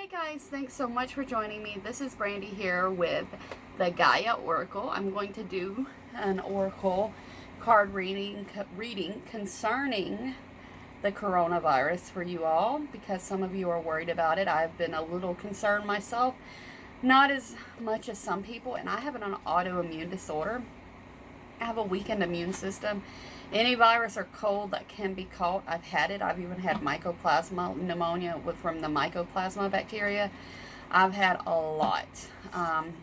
Hey guys, thanks so much for joining me. This is Brandy here with the Gaia Oracle. I'm going to do an Oracle card reading concerning the coronavirus for you all because some of you are worried about it. I've been a little concerned myself, not as much as some people, and I have an autoimmune disorder. I have a weakened immune system. Any virus or cold that can be caught, I've had it. I've even had mycoplasma pneumonia from the mycoplasma bacteria. I've had a lot.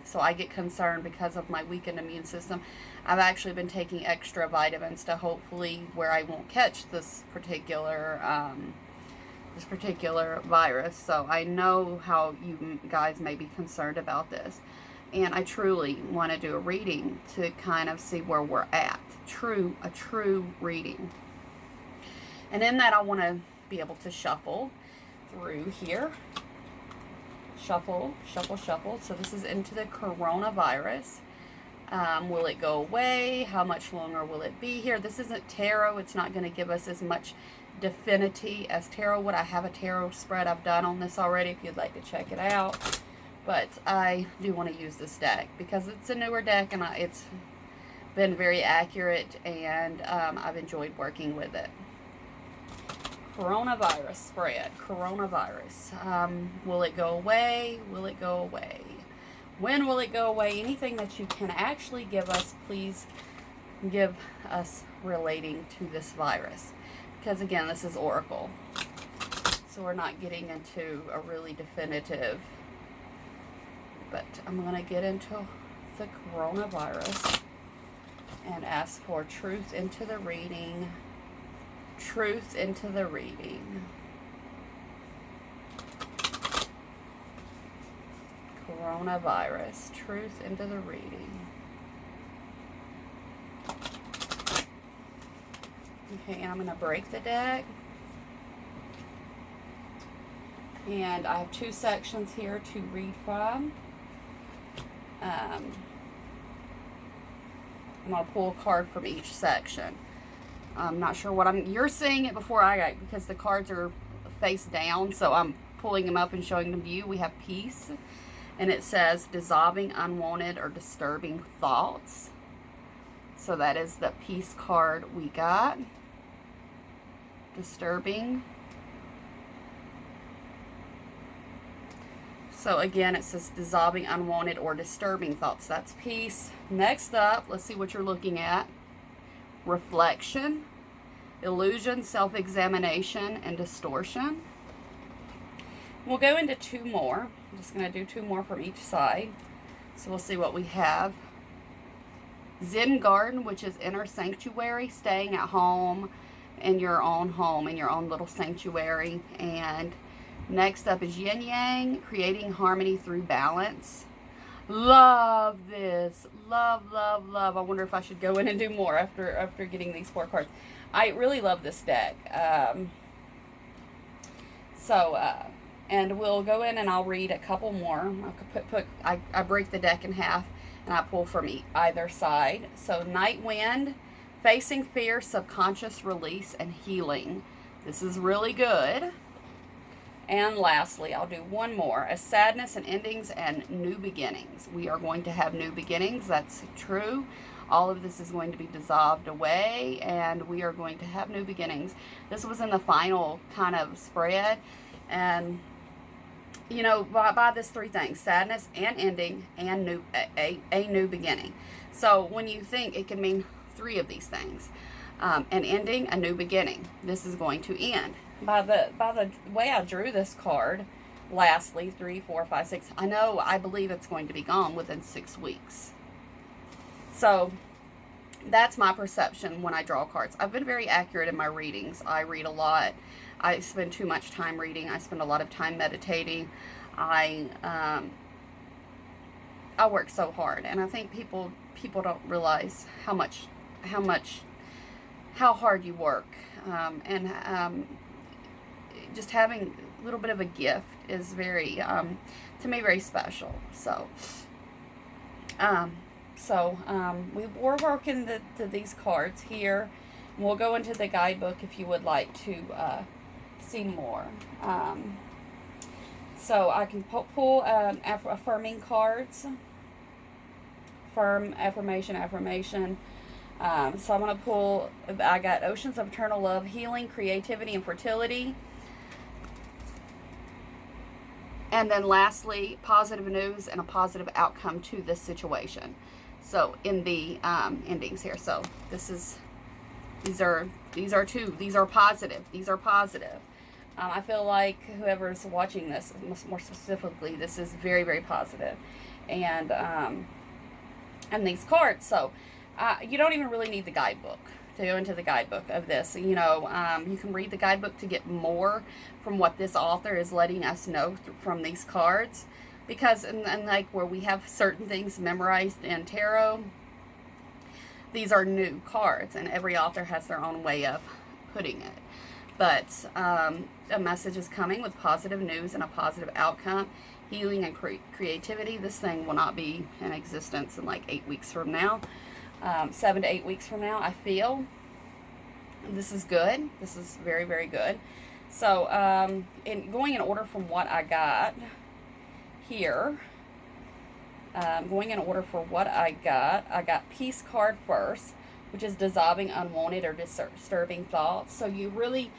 So I get concerned because of my weakened immune system. I've actually been taking extra vitamins to hopefully where I won't catch this particular virus. So I know how you guys may be concerned about this. And I truly want to do a reading to kind of see where we're at. A true reading. And in that, I want to be able to shuffle through here. Shuffle, shuffle, shuffle. So this is into the coronavirus. Will it go away? How much longer will it be here? This isn't tarot. It's not going to give us as much definity as tarot would. I have a tarot spread I've done on this already if you'd like to check it out. But I do want to use this deck because it's a newer deck and it's been very accurate, and I've enjoyed working with it. Coronavirus spread. Coronavirus. Will it go away? Will it go away? When will it go away? Anything that you can actually give us, please give us relating to this virus. Because again, this is Oracle. So we're not getting into a really definitive. But I'm going to get into the coronavirus and ask for truth into the reading. Truth into the reading. Coronavirus. Truth into the reading. Okay, I'm going to break the deck. And I have two sections here to read from. I'm going to pull a card from each section. I'm not sure what you're seeing it before I got, because the cards are face down, so I'm pulling them up and showing them to you. We have peace, and it says dissolving unwanted or disturbing thoughts. So that is the peace card we got. Disturbing. So again, it says dissolving unwanted or disturbing thoughts. That's peace. Next up, let's see what you're looking at. Reflection, illusion, self-examination, and distortion. We'll go into two more. I'm just going to do two more from each side. So we'll see what we have. Zen garden, which is inner sanctuary, staying at home in your own home, in your own little sanctuary. And next up is yin yang, creating harmony through balance. Love this. Love, love, love. I wonder if I should go in and do more after getting these four cards. I really love this deck. And we'll go in and I'll read a couple more. I break the deck in half and I pull from either side. So Night Wind, facing fear, subconscious release, and healing. This is really good. And lastly, I'll do one more, a sadness and endings and new beginnings. We are going to have new beginnings. That's true. All of this is going to be dissolved away, and we are going to have new beginnings. This was in the final kind of spread. And, you know, by this three things, sadness and ending and a new beginning. So when you think, it can mean three of these things. An ending, a new beginning. This is going to end. By the way I drew this card, lastly, 3, 4, 5, 6, I believe it's going to be gone within 6 weeks. So that's my perception when I draw cards. I've been very accurate in my readings. I read a lot. I spend too much time reading. I spend a lot of time meditating. I work so hard, and I think people don't realize how hard you work, just having a little bit of a gift is very, to me, very special. So, we're working these cards here. We'll go into the guidebook if you would like to see more. So I can pull affirming cards. Affirm, affirmation, affirmation. So I'm going to pull, I got Oceans of Eternal Love, Healing, Creativity, and Fertility. And then lastly, positive news and a positive outcome to this situation. So in the endings here. So these are positive. These are positive. I feel like whoever's watching this, more specifically, this is very, very positive. And these cards. So you don't even really need the guidebook to go into the guidebook of this. You know, you can read the guidebook to get more from what this author is letting us know from these cards. Because, and like where we have certain things memorized in tarot, these are new cards, and every author has their own way of putting it. But a message is coming with positive news and a positive outcome, healing and creativity. This thing will not be in existence in like 8 weeks from now, 7 to 8 weeks from now, I feel. This is good. This is very, very good. So, going in order from what I got here, going in order for what I got Peace card first, which is dissolving unwanted or disturbing thoughts. So you really,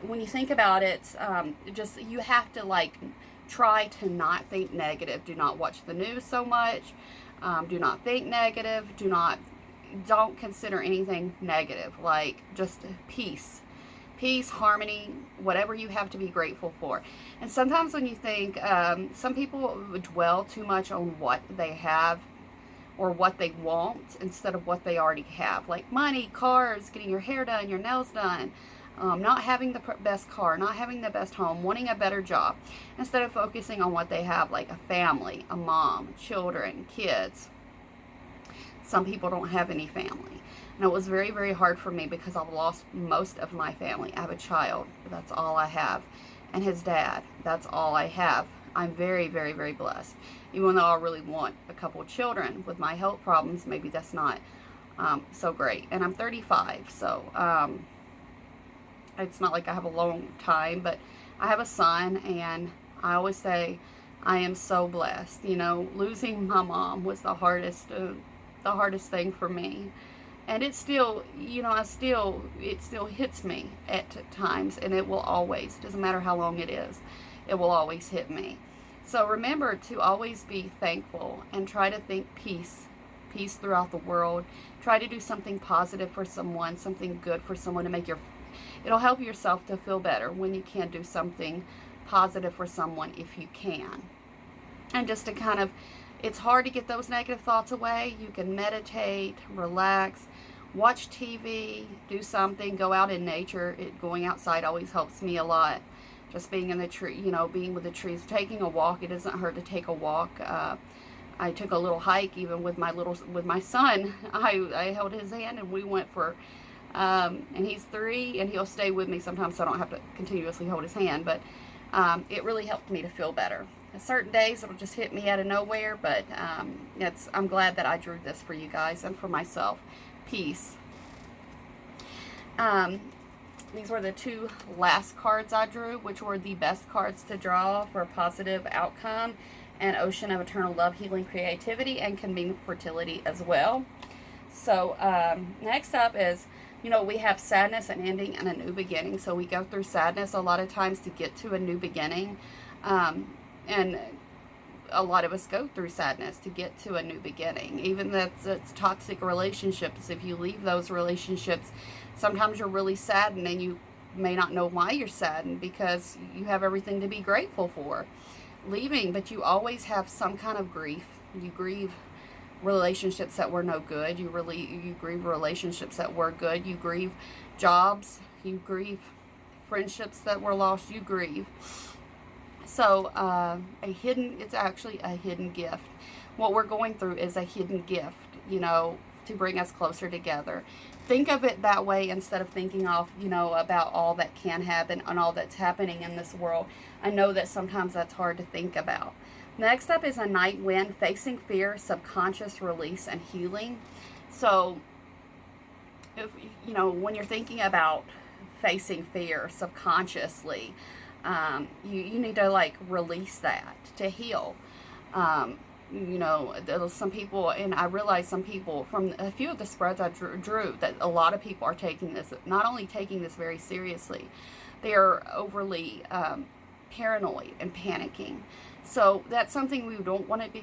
when you think about it, just, you have to like try to not think negative. Do not watch the news so much. Do not think negative. Don't consider anything negative. Like, just peace, harmony, whatever you have to be grateful for. And sometimes when you think, some people dwell too much on what they have or what they want instead of what they already have, like money, cars, getting your hair done, your nails done, not having the best car, not having the best home, wanting a better job, instead of focusing on what they have, like a family, a mom, children, kids. Some people don't have any family. And it was very, very hard for me because I've lost most of my family. I have a child, that's all I have. And his dad, that's all I have. I'm very, very, very blessed. Even though I really want a couple of children, with my health problems, maybe that's not so great. And I'm 35, so it's not like I have a long time, but I have a son, and I always say I am so blessed. You know, losing my mom was the hardest thing for me. And it still, you know, it still hits me at times, and it will always, doesn't matter how long it is, it will always hit me. So remember to always be thankful and try to think peace throughout the world. Try to do something positive for someone, something good for someone, to it'll help yourself to feel better when you can do something positive for someone if you can. And just to kind of, it's hard to get those negative thoughts away. You can meditate, relax, watch TV, do something, go out in nature. Going outside always helps me a lot. Just being in the tree, you know, being with the trees, taking a walk. It doesn't hurt to take a walk. I took a little hike even with my son. I held his hand and we went for, and he's 3 and he'll stay with me sometimes, so I don't have to continuously hold his hand. But it really helped me to feel better. Certain days it'll just hit me out of nowhere, but I'm glad that I drew this for you guys and for myself. Peace. These were the 2 last cards I drew, which were the best cards to draw for a positive outcome, and Ocean of Eternal Love, Healing, Creativity, and can mean fertility as well. So next up is, you know, we have sadness, an ending, and a new beginning. So we go through sadness a lot of times to get to a new beginning. And a lot of us go through sadness to get to a new beginning. Even that's toxic relationships. If you leave those relationships, sometimes you're really saddened, and you may not know why you're saddened, because you have everything to be grateful for leaving, but you always have some kind of grief. You grieve relationships that were no good. You grieve relationships that were good. You grieve jobs. You grieve friendships that were lost. You grieve. So it's actually a hidden gift. What we're going through is a hidden gift, you know, to bring us closer together. Think of it that way instead of thinking about all that can happen and all that's happening in this world. I know that sometimes that's hard to think about. Next up is a night wind, facing fear, subconscious release, and healing. So, if, when you're thinking about facing fear subconsciously, You need to like release that to heal. You know, there's some people, and I realize some people from a few of the spreads I drew that a lot of people are taking this, not only taking this very seriously, they're overly paranoid and panicking. So that's something we don't want to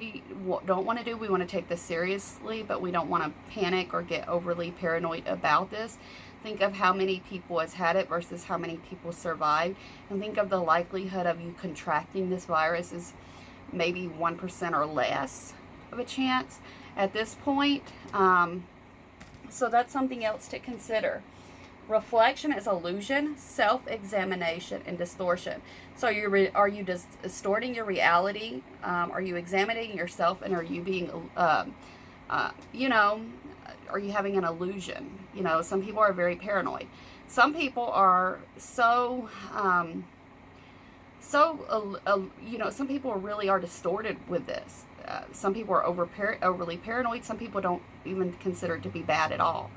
do. We want to take this seriously, but we don't want to panic or get overly paranoid about this. Think of how many people has had it versus how many people survived, and think of the likelihood of you contracting this virus is maybe 1% or less of a chance at this point. So that's something else to consider. Reflection is illusion, self-examination, and distortion. So are you distorting your reality? Are you examining yourself, and are you being, you know, are you having an illusion? You know, some people are very paranoid. Some people are so, you know, some people really are distorted with this. Some people are overly paranoid. Some people don't even consider it to be bad at all.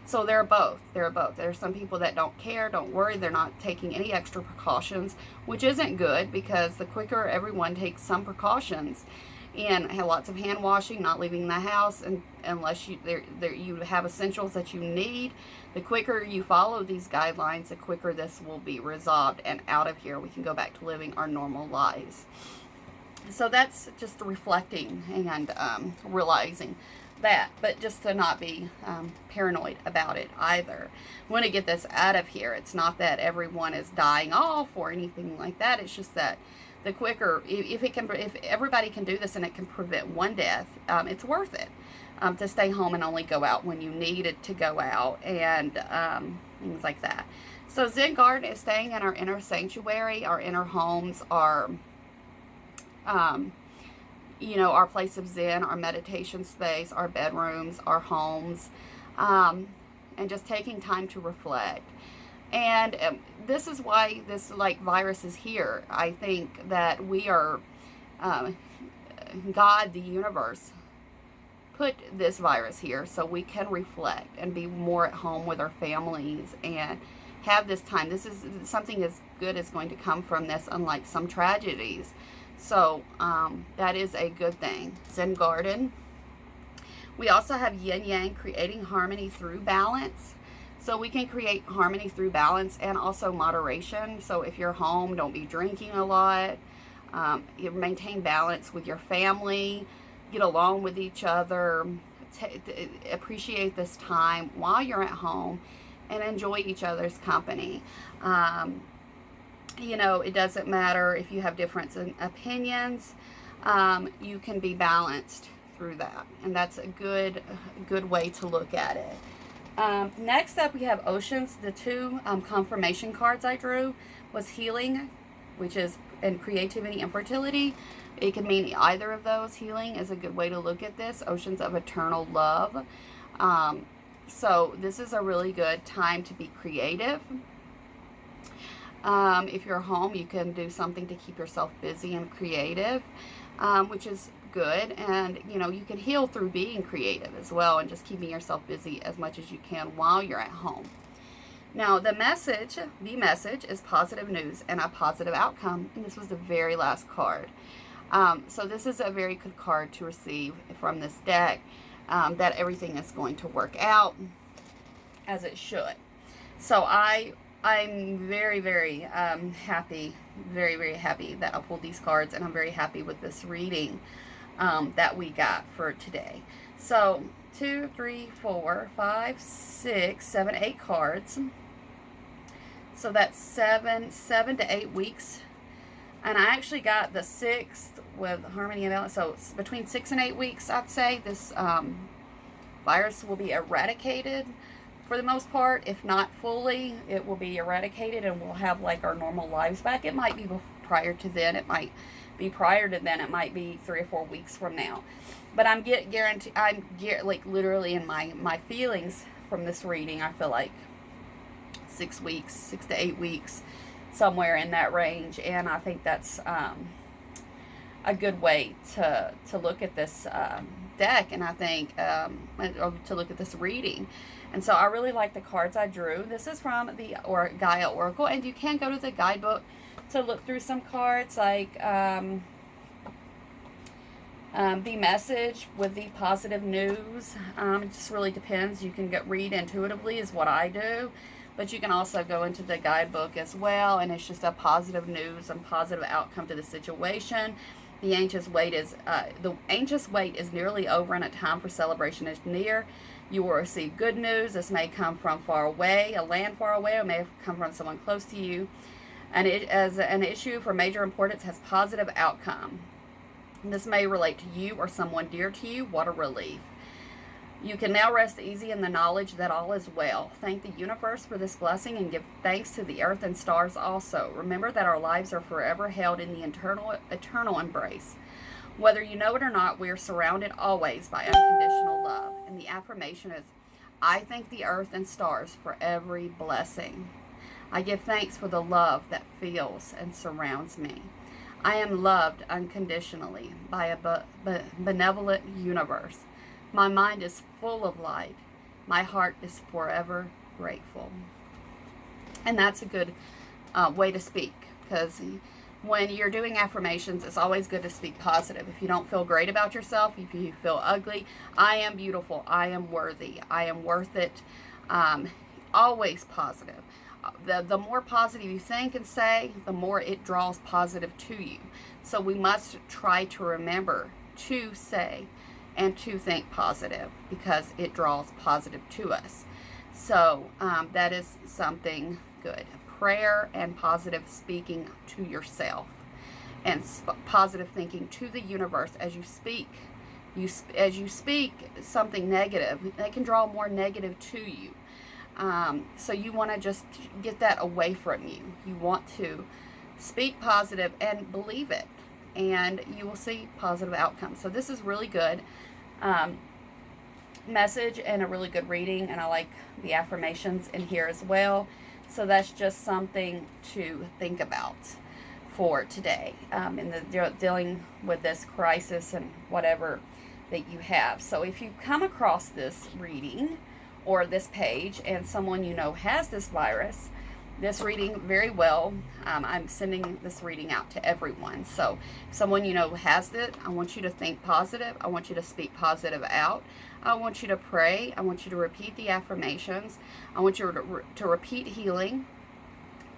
So they're both. There's some people that don't care, don't worry. They're not taking any extra precautions, which isn't good, because the quicker everyone takes some precautions and have lots of hand washing, not leaving the house, and unless you have essentials that you need, the quicker you follow these guidelines, the quicker this will be resolved and out of here. We can go back to living our normal lives. So that's just reflecting and realizing that, but just to not be paranoid about it either. We want to get this out of here. It's not that everyone is dying off or anything like that. It's just that the quicker, if everybody can do this and it can prevent one death, it's worth it to stay home and only go out when you need it to go out, and things like that. So Zen Garden is staying in our inner sanctuary, our inner homes, our you know, our place of Zen, our meditation space, our bedrooms, our homes, and just taking time to reflect. And this is why this virus is here. I think that we are, God, the universe, put this virus here so we can reflect and be more at home with our families and have this time. This is something as good as going to come from this, unlike some tragedies. So that is a good thing. Zen Garden. We also have Yin Yang, creating harmony through balance. So we can create harmony through balance and also moderation. So if you're home, don't be drinking a lot. You maintain balance with your family. Get along with each other. Appreciate this time while you're at home and enjoy each other's company. You know, it doesn't matter if you have difference in opinions. You can be balanced through that, and that's a good way to look at it. Next up, we have Oceans. The two confirmation cards I drew was healing, which is in creativity and fertility. It can mean either of those. Healing is a good way to look at this. Oceans of eternal love. So this is a really good time to be creative. If you're home, you can do something to keep yourself busy and creative, which is good. And, you know, you can heal through being creative as well and just keeping yourself busy as much as you can while you're at home. Now, the message is positive news and a positive outcome. And this was the very last card. So this is a very good card to receive from this deck, that everything is going to work out as it should. So I'm very, very happy, very, very happy that I pulled these cards, and I'm very happy with this reading that we got for today. So 2, 3, 4, 5, 6, 7, 8 cards. So that's 7 to 8 weeks. And I actually got the 6th with harmony and balance. So it's between 6 and 8 weeks, I'd say, this virus will be eradicated. For the most part, if not fully, it will be eradicated and we'll have like our normal lives back. It might be prior to then. It might be prior to then. It might be 3 or 4 weeks from now. But I'm guaranteed, like literally in my feelings from this reading, I feel like 6 weeks, 6 to 8 weeks, somewhere in that range. And I think that's a good way to look at this deck, and I think to look at this reading. And so I really like the cards I drew. This is from the Gaia Oracle, and you can go to the guidebook to look through some cards, like the message with the positive news. It just really depends. You can read intuitively is what I do, but you can also go into the guidebook as well, and it's just a positive news and positive outcome to the situation. The anxious wait is nearly over, and a time for celebration is near. You will receive good news. This may come from far away, a land far away, or may have come from someone close to you. And it, as an issue for major importance, has positive outcome. This may relate to you or someone dear to you. What a relief. You can now rest easy in the knowledge that all is well. Thank the universe for this blessing and give thanks to the earth and stars also. Remember that our lives are forever held in the eternal embrace. Whether you know it or not, we are surrounded always by unconditional love. And the affirmation is, I thank the earth and stars for every blessing. I give thanks for the love that fills and surrounds me. I am loved unconditionally by a benevolent universe. My mind is full of light. My heart is forever grateful. And that's a good way to speak, because when you're doing affirmations, it's always good to speak positive. If you don't feel great about yourself, if you feel ugly, I am beautiful, I am worthy, I am worth it. Always positive. The more positive you think and say, the more it draws positive to you. So we must try to remember to say and to think positive, because it draws positive to us. So that is something good. Prayer and positive speaking to yourself, and positive thinking to the universe as you speak. As you speak something negative, they can draw more negative to you. So you want to just get that away from you. You want to speak positive and believe it, and you will see positive outcomes. So this is really good message and a really good reading, and I like the affirmations in here as well. So that's just something to think about for today in the dealing with this crisis and whatever that you have. So if you come across this reading or this page and someone you know has this virus, this reading very well, I'm sending this reading out to everyone. So if someone you know has it, I want you to think positive. I want you to speak positive out. I want you to pray. I want you to repeat the affirmations. I want you to repeat healing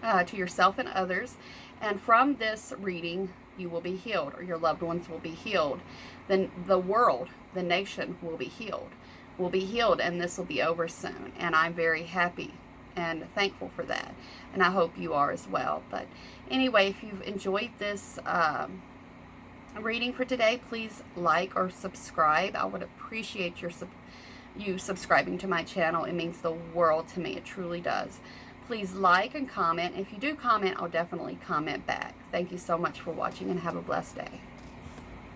to yourself and others. And from this reading, you will be healed, or your loved ones will be healed. Then the world, the nation will be healed. And this will be over soon. And I'm very happy and thankful for that. And I hope you are as well. But anyway, if you've enjoyed this reading for today, please like or subscribe. I would appreciate you subscribing to my channel. It means the world to me. It truly does. Please like and comment. If you do comment, I'll definitely comment back. Thank you so much for watching, and have a blessed day.